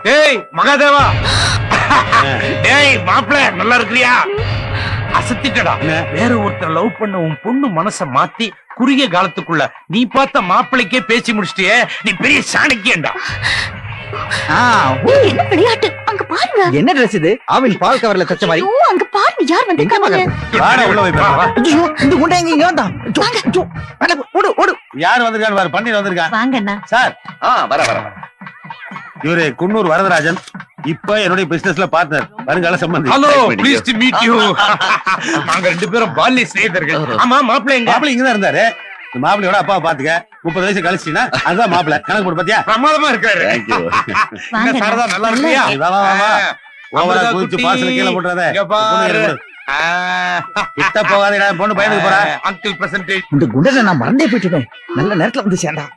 டேய் மகாதேவா, டேய் மாப்பிள்ள நல்லா இருக்கிறியா? அசத்திட்டடா. வேற ஒருத்தர் லவ் பண்ண உன் பொண்ணு மனச மாத்தி குறுகிய காலத்துக்குள்ள நீ பார்த்த மாப்பிள்ளைக்கே பேசி முடிச்சிட்டியே, நீ பெரிய சாணக்கியண்டா. என்ன விளையாட்டு? அங்க பாருங்க. என்ன ட்ரெஸ் இது? ஆவின் பால் கவர்ல தச்ச மாதிரி. ஐயோ, அங்க பாருங்க யார் வந்திருக்காங்க. ஐயோ, இந்த குண்டை எங்க இங்க வந்தா? ஓடு ஓடு. யார் வந்திருக்கான்னு பாரு. பன்னீர் வந்திருக்கான். வாங்க அண்ணா. சார் வர வர. இவரு குன்னூர் வரதராஜன், இப்ப என்னுடைய பிசினஸ்ல பார்ட்னர், வருங்கால சம்பந்தி. Hello, please to meet you. நாங்க ரெண்டு பேரும் பால்ய சிநேகிதர்கள். ஆமா, மாப்பிள்ளை எங்க? மாப்பிள்ளை இங்கதான் இருந்தாரு. மாப்பிள்ளையோட அப்பா பாத்துக்க. 30 வயசு கழிச்சுனா அதுதான் மாப்பிள்ளை. கணக்கு போட்டு பாத்தியா? பிரமாதமா இருக்காரு. என்ன சாரதா நல்லா இருக்கியா? ஓவரா குதிச்சு பார்சல் கீழே போட்டுறாதே. கிட்ட போகாதடா, பொண்ணு பையனுக்கு போறா. Uncle percentage. இந்த குண்டனை நான் மறந்தே போயிட்டேன். நல்ல நேரத்துல வந்து சேர்ந்தா.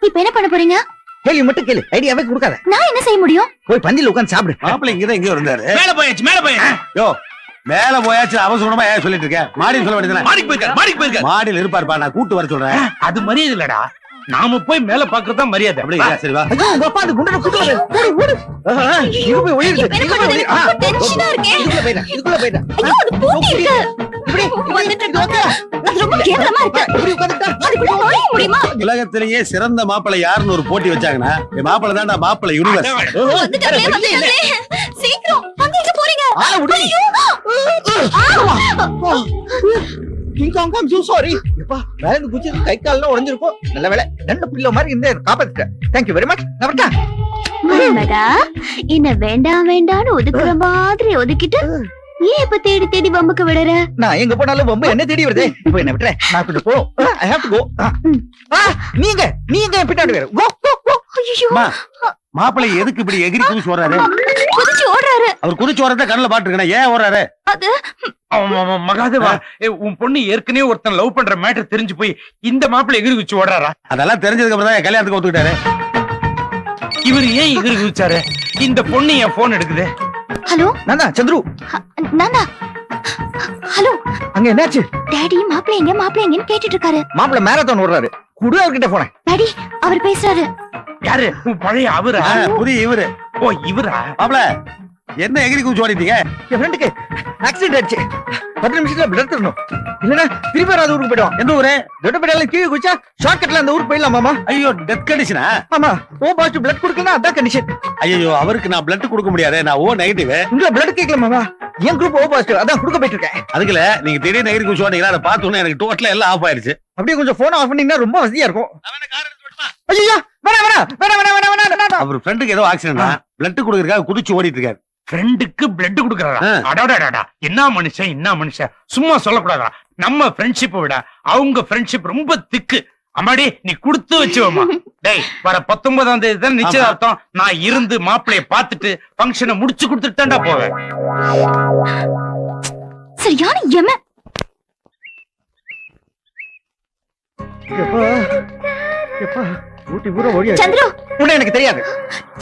இப்போ என்ன பண்ண போறீங்க? கேள்வி மட்டும் கேளு, ஐடியாவே கொடுக்காத. நான் என்ன செய்ய முடியும்? போய் பந்தில உட்கார்ந்து சாப்பிடு. மாப்பிள்ளை இங்கதான் எங்கேயோ இருந்தாரு. மேல போயாச்சு, மேல போயாச்சு. யோ, மேல போயாச்சு அவசரமா ஏன் சொல்லிட்டு இருக்கேன்? மாடியில் சொல்ல வேண்டியது. மாடிக்கு போயிருக்காரு, மாடிக்கு போயிருக்காரு. மாடியில் இருப்பாருப்பா, நான் கூட்டு வர சொல்றேன். அது மரியாதை இல்லடா, நாம போய் மேல பாக்குறதா மரியாதை. அப்படியா? சரி வா. ஐயோ, உங்க அப்பா அந்த குண்டனை கூட்டு வர. ஓடு ஓடு. இங்க போய் ஒளியிரு. என்ன பண்றது? ரொம்ப டென்ஷனா இருக்கே. இதுக்குள்ள போயிடா. ஐயோ, அது பூட்டி இருக்கு. வந்துட்டு இருக்காங்க. அது ரொம்ப கேவலமா இருக்கு. அதுக்குள்ள நுழைய முடியுமா? உலகத்திலேயே சிறந்த மாப்பிள்ளை யாருன்னு ஒரு போட்டி வச்சாங்கன்னா என் மாப்பிள்ளை தான்டா மாப்பிள்ளை யூனிவர்ஸ். வந்துட்டாங்களே. சீக்கிரம் அங்க எங்க போறீங்க? ஆள விடு. King Cong, I'm so sorry. எப்பா, வேற இந்த குச்சி கை கால்ல உடைஞ்சிருக்கும். நல்ல வேளை ரெண்டு பிள்ளை மாதிரி இந்த காப்பாத்திட்ட. Thank you very much. நவர்டா. மகா, என்ன வேண்டாம் வேண்டாம்னு ஒதுக்குற மாதிரி ஒதுக்கிட்டு ஏன் இப்ப தேடி தேடி வம்புக்கு விடுற? நான் எங்க போனாலும் வம்பு என்ன தேடி வருதே. இப்போ என்ன விட்டுறேன், நான் கொஞ்சம் போ. I have to go. நீங்க பின்னாடி வேற. Go go go. ஐயோ, மாப்பிள்ளை எதுக்கு இப்படி எகிரி குதிச்சு ஓடுறாரு? குதிச்சு ஓடுறாரு. அவர் குதிச்சு ஓடுறத கண்ணுல பாத்துருக்கேன். ஏன் ஓடுறாரு? அது மகாதேவா, உன் பொண்ணு ஏற்கனவே ஒருத்தன் லவ் பண்ற மேட்டர் தெரிஞ்சு போய் இந்த மாப்பிள்ளை எகிரி குதிச்சு ஓடுறாரா? அதெல்லாம் தெரிஞ்சதுக்கு அப்புறம் தான் கல்யாணத்துக்கு ஒத்துக்கிட்டாரு. இவர் ஏன் எகிரி குதிச்சாரு? இந்த பொண்ணு என் போன் எடுக்குது. ஹலோ, நானா சந்துரு. நானா? ஹலோ, அங்க என்னாச்சு? டாடி மாப்பிள்ளை எங்கன்னு கேட்டுட்டு இருக்காரு. மாப்பிள்ளை மேரத்தான் ஓடுறாரு. குடு அவர்கிட்ட போனேன். டாடி, அவர் பேசுறாரு. யாரு? உன் பழைய அவரா? புதிய இவரு. ஓ, இவரா? மாப்பிள்ளை என்ன எகிரி குதிச்சு ஓடிட்டீங்க? என் ஃப்ரெண்டுக்கு ஆக்சிடென்ட் ஆச்சு. 10 நிமிஷத்துல பிளட் தரணும். இல்லனா திருப்பி அந்த ஊருக்கு போய்டுவான். எந்த ஊரு? தொட்டபெட்டால கீழ குச்சா ஷார்ட்கட்ல அந்த ஊருக்கு போயிடலாம் மாமா. ஐயோ, டெத் கண்டிஷனா? ஆமா. ஓ பாசிட்டிவ் பிளட் கொடுக்கலனா அதான் கண்டிஷன். ஐயோ, அவருக்கு நான் பிளட் கொடுக்க முடியாது. நான் ஓ நெகட்டிவ். உங்க பிளட் கேக்கல மாமா. என் குரூப் ஓ பாசிட்டிவ். அதான் கொடுக்க போயிட்டு இருக்கேன். அதுக்குல நீங்க திடீர்னு எகிரி குதிச்சு ஓடுனீங்களா? அதை பார்த்தோன்னே எனக்கு டோட்டலா எல்லாம் ஆஃப் ஆயிருச்சு. அப்படியே கொஞ்சம் போன் ஆஃப் பண்ணீங்கன்னா ரொம்ப வசதியா இருக்கும். ஐயோ, வேணா. அவர் ஃப்ரெண்டுக்கு ஏதோ ஆக்சிடென்ட். பிளட் கொடுக்கறதுக்காக குதிச்சு ஓடிட்டு இருக்காரு. ஃப்ரெண்டுக்கு பிளட் குடுக்கறாரா? அடடடடா, என்ன மனுஷன். சும்மா சொல்லக்கூடாதா? நம்ம ஃப்ரெண்ட்ஷிப் விட அவங்க ஃப்ரெண்ட்ஷிப் ரொம்ப திக்கு. அம்மாடி, நீ குடுத்து வச்சுவமா. டேய், வர 19ஆம் தேதி தான் நிச்சயதார்த்தம். நான் இருந்து மாப்பிளைய பாத்துட்டு ஃபங்க்ஷனை முடிச்சு கொடுத்துட்டான்டா போவேன். சரியான எம. சந்திரு, உன்னை எனக்கு தெரியாது.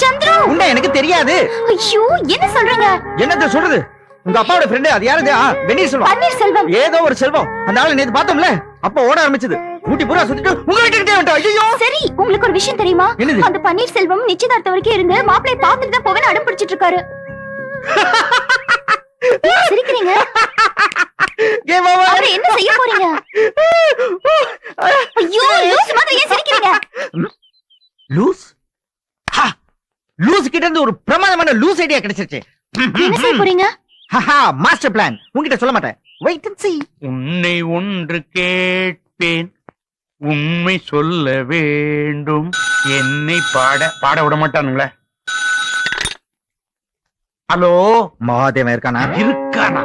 சந்திரு, உன்னை எனக்கு தெரியாது. ஐயோ, என்ன சொல்றீங்க? என்னது சொல்றது? உங்க அப்பாவோட ஃப்ரெண்ட். அது யாரு? வெந்நீர் செல்வம். பன்னீர் செல்வம். ஏதோ ஒரு செல்வம். அந்த ஆளை நேத்து பார்த்தோம்ல, அப்ப ஓட ஆரம்பிச்சது. ஊட்டி பூரா சுத்திட்டு உங்க வீட்டுக்கிட்டே வந்துட்டோம். ஐயோ, சரி, உங்களுக்கு ஒரு விஷயம் தெரியுமா? என்னது? அந்த பன்னீர் செல்வம் நிச்சயதார்த்தம் வரைக்கும் இருந்து மாப்பிளை பார்த்துட்டு தான் போவேன்னு அடம் பிடிச்சிட்டு இருக்காரு. சிரிக்கிறீங்க? அவரை என்ன செய்ய போறீங்க? ஐயோ, லூஸ் மாதிரி ஏன் சிரிக்கிறீங்க? லூஸ்? லூஸ் கிட்ட இருந்து ஒரு பிரமாதமான லூஸ் ஐடியா கிடைச்சிருச்சு. என்ன செய்ய போறீங்க? Master plan. உன்கிட்ட சொல்ல மாட்டேன். Wait and see. உன்னை ஒன்று கேட்பேன், உண்மை சொல்ல வேண்டும். என்னை பாட விட மாட்டானுங்களே. ஹலோ, மகாதேவன் இருக்கானா? இருக்கானா?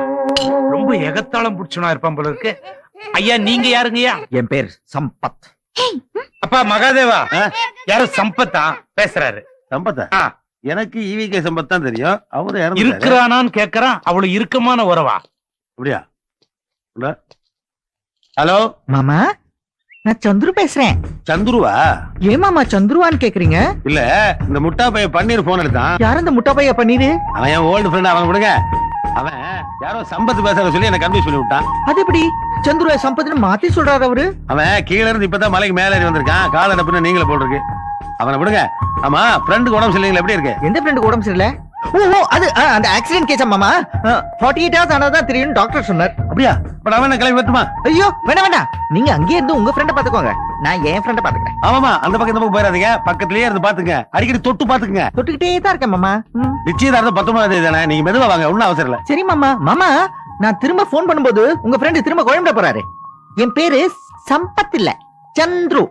ரொம்ப எகத்தாளம் புடிச்சனா இருப்பான் போல இருக்கு. ஐயா, நீங்க யாருங்கய்யா? என் பேர் சம்பத். அப்பா மகாதேவா, யாரும் சம்பத்தா பேசுறாரு? சம்பத்தா? எனக்கு ஈவிகே சம்பத் தான் தெரியும். அவரு இருக்கிறானான்னு கேக்குறான். அவ்வளவு இறுக்கமான உறவா? அப்படியா? ஹலோ மாமா, நான் சந்துரு பேசுறேன். சந்துருவா? ஏன் மாமா சந்துருவான்னு கேக்குறீங்க? இல்ல, இந்த முட்டா பைய பன்னீர் போன் எடுத்தான். யார் அந்த முட்டா பைய பன்னீர்? அவன் என் ஓல்டு ஃப்ரெண்ட். அவன் விடுங்க. அவன் யாரோ சம்பத் பேசுற சொல்லி என்ன கன்ஃபியூஸ் பண்ணி விட்டான். அது எப்படி சந்துருவ சம்பத்னு மாத்தி சொல்றாரு அவரு? அவன் கீழ இருந்து இப்பதான் மலைக்கு மேல ஏறி வந்திருக்கான். கால அனுப்புன்னு நீங்களே போட்டிருக்கு. அவனை விடுங்க. ஆமா ஃப்ரெண்டுக்கு உடம்பு சரியில்லைங்களா, எப்படி இருக்கு? எந்த ஃப்ரெண்டுக்கு உடம்பு சரியில்லை? ஓ ஓ, அது அந்த ஆக்சிடென்ட் கேஸா மாமா? 48 hours ஆனாதான் தெரியும் டாக்டர் சொன்னார். அப்படியா? பட் அவன் என்ன கிளம்பி வரட்டுமா? ஐயோ வேணாம் வேண்டாம், நீங்க அங்கேயே இருந்து உங்க ஃப்ரெண்ட பாத்துக்கோங்க, நான் என் ஃப்ரெண்ட பாத்துக்கிறேன். ஆமாமா, அந்த பக்கம் இந்த பக்கம் போயிடாதீங்க, பக்கத்துலயே இருந்து பாத்துங்க, அடிக்கடி தொட்டு பாத்துக்குங்க. தொட்டுக்கிட்டே தான் இருக்கேன் மாமா. நிச்சயதார்த்தம் 19ஆம் தேதி தானே, நீங்க மெதுவா வாங்க, ஒன்னும் அவசரம் இல்ல. சரி மாமா. மாமா, நான் திரும்ப போன் பண்ணும்போது உங்க ஃப்ரெண்ட் திரும்ப கோயம்புத்தூர் போறாரு. என் பேரு சம்பத் இல்ல, சந்துரு.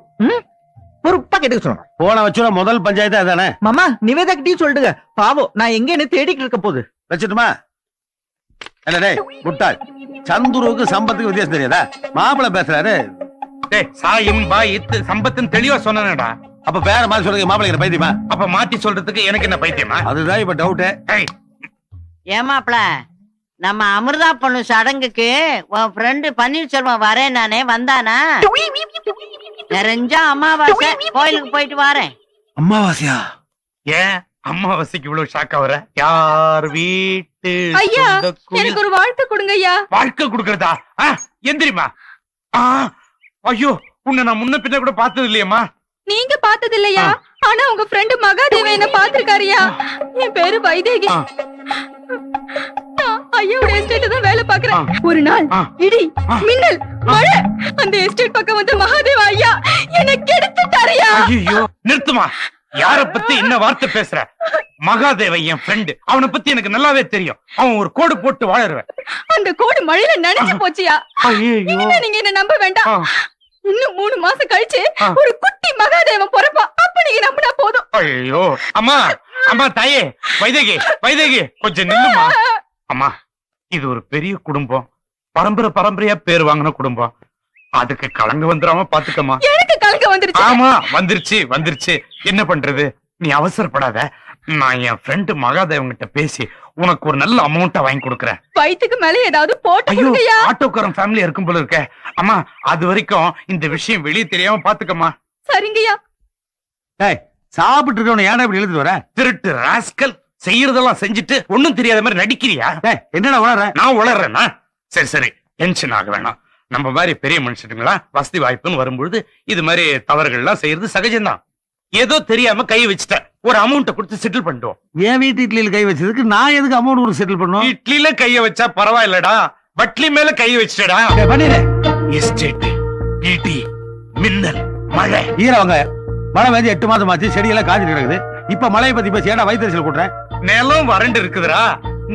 பொறுப்பா கேட்டுக்க சொல்லணும். போன வச்சுட முதல் பஞ்சாயத்து அதானே. மாமா, நிவேதா கிட்டயும் சொல்லிடுங்க, பாவம் நான் எங்கன்னு தேடிட்டு இருக்க போகுது. வச்சுட்டுமா? என்ன டேய் முட்டாள், சந்துருவுக்கு சம்பத்துக்கு வித்தியாசம் தெரியாதா? மாப்பிள பேசுறாரு. டேய் சாயும் பாய் இத்து சம்பத்துன்னு தெளிவா சொன்னேடா. அப்ப பேர மாதிரி சொல்றீங்க, மாப்பிளைங்கிற பைத்தியமா? அப்ப மாத்தி சொல்றதுக்கு எனக்கு என்ன பைத்தியமா? அதுதான் இப்ப டவுட். டேய் ஏமாப்ல, நம்ம அமிர்தா பொண்ணு சடங்குக்கு உன் ஃப்ரெண்டு பன்னீர்செல்வம் வரேன் நானே, வந்தானா? நிறைஞ்சா அமாவாசை, கோயிலுக்கு போயிட்டு வரேன். அம்மாவாசையா? ஏன் அம்மாவாசைக்கு இவ்வளவு ஷாக்கா வர? யார் வீட்டு ஐயா, சொந்த குயில்? எனக்கு ஒரு வாழ்த்து கொடுங்க ஐயா. வாழ்க்கை கொடுக்கறதா? எந்திரிமா. ஐயோ, உன்னை நான் முன்ன பின்ன கூட பார்த்தது இல்லையம்மா. நீங்க பார்த்தது இல்லையா? ஆனா உங்க ஃப்ரெண்டு மகாதேவ என்ன பாத்திருக்காருயா. என் பேரு வைதேகி. நான் ஐயாவோட எஸ்டேட் தான் வேலை பாக்குறேன். ஒரு நாள் இடி மின்னல் மழை, அந்த எஸ்டேட் பக்கம் வந்து மகாதேவ ஐயா என்ன கெடுத்துட்டாருயா. ஐயோ நிறுத்துமா, யார பத்தி என்ன வார்த்தை பேசுற? மகாதேவ என் ஃப்ரெண்டு, அவனை பத்தி எனக்கு நல்லாவே தெரியும். அவன் ஒரு கோடு போட்டு வாழறவன். அந்த கோடு மழையில நனைஞ்சு போச்சியா. ஐயோ, இனிமே நீங்க என்ன நம்ப வேண்டாம். இன்னும் 3 மாசம் கழிச்சு ஒரு குட்டி மகாதேவன் பிறப்பான், அப்ப நீங்க நம்பினா போதும். ஐயோ அம்மா, அம்மா தாயே, வைதேகி வைதேகி கொஞ்சம் நில்லுமா. அம்மா, இது ஒரு பெரிய குடும்பம், பரம்பரை பரம்பரையா பேர் வாங்கின குடும்பம், அதுக்கு கலங்க வந்துடாம பாத்துக்கமா. எனக்கு கலங்க வந்துருச்சு. ஆமா வந்துருச்சு வந்துருச்சு, என்ன பண்றது? நீ அவசரப்படாத, நான் என் ஃப்ரெண்டு மகாதேவன் கிட்ட பேசி உனக்கு ஒரு நல்ல அமௌண்ட்டா வாங்கி கொடுக்கறேன். வயித்துக்கு மேல ஏதாவது போட்டு ஐயோ, கொடுங்கய்யா. ஆட்டோக்காரன் ஃபேமிலி இருக்கும் போல இருக்க. அம்மா, அது வரைக்கும் இந்த விஷயம் வெளியே தெரியாம பாத்துக்கமா. சரிங்கய்யா. டேய், சாப்பிட்டு இருக்கவன ஏன்டா இப்படி இழுத்துட்டு வர? திருட்டு ராஸ்கல், செய்யறதெல்லாம் செஞ்சுட்டு ஒண்ணும் தெரியாத மாதிரி நடிக்கிறியா? டேய், என்னடா உளற? நான் உளறேன்னா? சரி சரி, டென்ஷன் ஆக வேணாம். நம்ம மாதிரி பெரிய மனுஷனுங்களா வசதி வாய்ப்புன்னு வரும்பொழுது இது மாதிரி தவறுகள்லாம் செய்யறது சகஜம்தான். ஏதோ தெரியாம கை வச்சுட்ட, ஒரு அமௌண்ட்டை கொடுத்து செட்டில் பண்ணிடுவோம். என் வீட்டு இட்லியில கை வச்சதுக்கு நான் எதுக்கு அமௌண்ட் கொடுத்து செட்டில் பண்ணும்? இட்லில கைய வச்சா பரவாயில்லடா, வட்லி மேல கை வச்சுட்டடா. பண்ணிடு. எஸ்டேட், இடி, மின்னல், மழை. ஈரவங்க மழை வந்து 8 மாதம் ஆச்சு, செடியெல்லாம் காஞ்சிட்டு கிடக்குது. இப்ப மழையை பத்தி பேசி ஏன்டா வயிற்றுச்சல் கூட்டுறேன்? நிலம் வறண்டு இருக்குதுடா,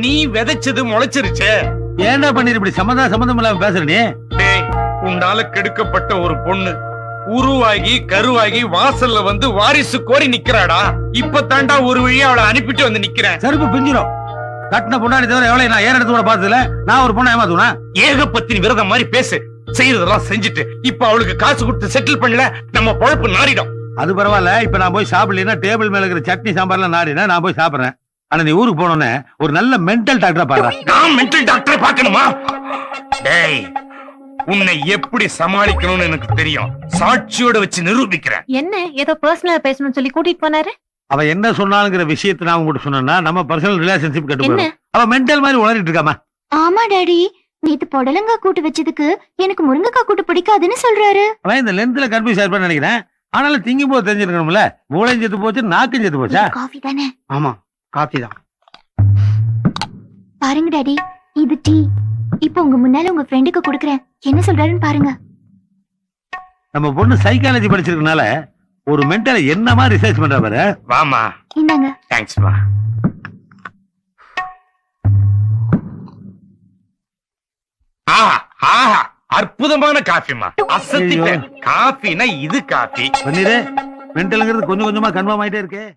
நீ விதைச்சது முளைச்சிருச்சே. ஏன்டா பண்ணிரு இப்படி சம்பந்தம் இல்லாம பேசுற நீ? டேய், உன்னால கெடுக்கப்பட்ட ஒரு பொண்ணு உருவாகி கருவாகி வாசல்ல வந்து வாரிசு கோரி நிக்கிறாடா. இப்ப தாண்டா ஒரு வழியா அவளை அனுப்பிட்டு வந்து நிக்கிறேன். செருப்பு பிஞ்சிரும். கட்டின பொண்ணாடி தவிர எவ்வளவு நான் ஏறெடுத்து கூட பார்த்ததுல, நான் ஒரு பொண்ணை ஏமாத்துவனா? ஏகப்பத்தின் விரதம் மாதிரி பேசு, செய்யறதெல்லாம் செஞ்சுட்டு இப்ப அவளுக்கு காசு கொடுத்து செட்டில் பண்ணல, நம்ம பொழப்பு நாரிடும். அது பரவாயில்ல, இப்ப நான் போய் சாப்பிடலன்னா டேபிள் மேல இருக்கிற சட்னி சாம்பார்லாம் நாடினா நான் போய் சாப்பிடுறேன். ஆனா நீ ஊருக்கு போனோன்னே ஒரு நல்ல மென்டல் டாக்டரா பாரு. நான் மென்டல் டாக்டரை பார்க்கணுமா? டேய், உன்னை எப்படி சமாளிக்கணும்னு எனக்கு தெரியும், சாட்சியோட வச்சு நிரூபிக்கிறேன். என்ன ஏதோ பர்சனலா பேசணும்னு சொல்லி கூட்டிட்டு போனாரு? அவ என்ன சொன்னாலுங்கிற விஷயத்தை நான் உங்ககிட்ட சொன்னா நம்ம பர்சனல் ரிலேஷன்ஷிப் கட்டுப்படும். அவ மென்டல் மாதிரி உளறிட்டு இருக்காமா. ஆமா டாடி, நேத்து புடலங்கா கூட்டு வச்சதுக்கு எனக்கு முருங்கைக்காய் கூட்டு பிடிக்காதுன்னு சொல்றாரு. அவன் இந்த லென்த்ல கன்ஃபியூஸ் ஆயிருப்பான்னு நினைக்கிறேன். ஆனாலும் திங்கும் போது தெரிஞ்சிருக்கணும்ல, மூளையும் செத்து போச்சு, நாக்கும் செத்து போச்சா? காஃபி தானே? ஆமா, காபி தான். பாருங்க டாடி, இது டீ. இப்போ உங்க முன்னால உங்க ஃப்ரெண்டுக்கு கொடுக்கறேன், என்ன சொல்றாருன்னு பாருங்க. நம்ம பொண்ணு சைக்காலஜி படிச்சிருக்கனால ஒரு மென்டலை என்ன மாதிரி ரிசர்ச் பண்ற பாரு. வாமா, இந்தாங்க. தேங்க்ஸ் மா. ஆஹா, அற்புதமான காஃபிமா, அசத்திட்டேன். காஃபினா இது காஃபி. பன்னீரு, மென்டலுங்கிறது கொஞ்சம் கொஞ்சமா கன்ஃபார்ம் ஆயிட்டே இருக்கு.